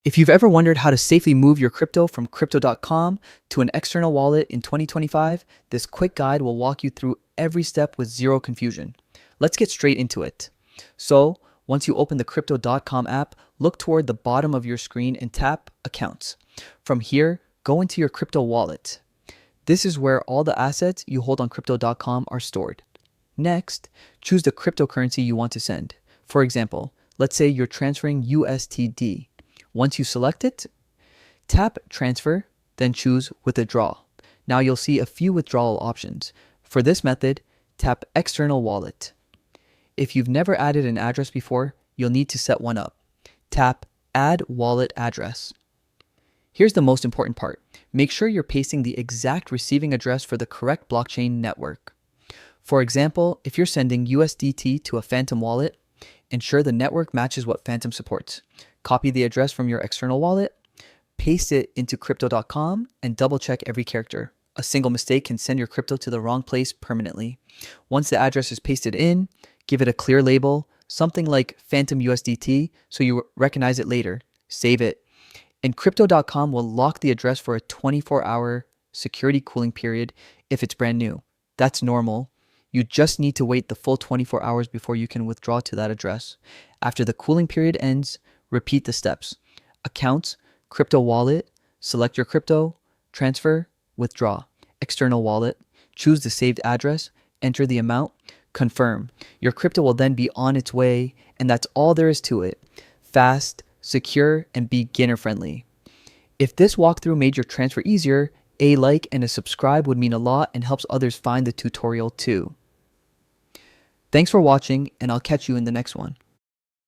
If you've ever wondered how to safely move your crypto from crypto.com to an external wallet in 2025, this quick guide will walk you through every step with zero confusion. Let's get straight into it. So, once you open the crypto.com app, look toward the bottom of your screen and tap Accounts. From here, go into your crypto wallet. This is where all the assets you hold on crypto.com are stored. Next, choose the cryptocurrency you want to send. For example, let's say you're transferring USTD. Once you select it, tap Transfer, then choose Withdraw. Now you'll see a few withdrawal options. For this method, tap External Wallet. If you've never added an address before, you'll need to set one up. Tap Add Wallet Address. Here's the most important part. Make sure you're pasting the exact receiving address for the correct blockchain network. For example, if you're sending USDT to a Phantom wallet, ensure the network matches what Phantom supports. Copy the address from your external wallet, paste it into crypto.com, and double check every character. A single mistake can send your crypto to the wrong place permanently. Once the address is pasted in, give it a clear label, something like Phantom USDT, so you recognize it later. Save it. And crypto.com will lock the address for a 24-hour security cooling period if it's brand new. That's normal. You just need to wait the full 24 hours before you can withdraw to that address. After the cooling period ends, repeat the steps. Accounts, crypto wallet, select your crypto, transfer, withdraw. External wallet, choose the saved address, enter the amount, confirm. Your crypto will then be on its way, and that's all there is to it. Fast, secure, and beginner friendly. If this walkthrough made your transfer easier, a like and a subscribe would mean a lot and helps others find the tutorial too. Thanks for watching, and I'll catch you in the next one.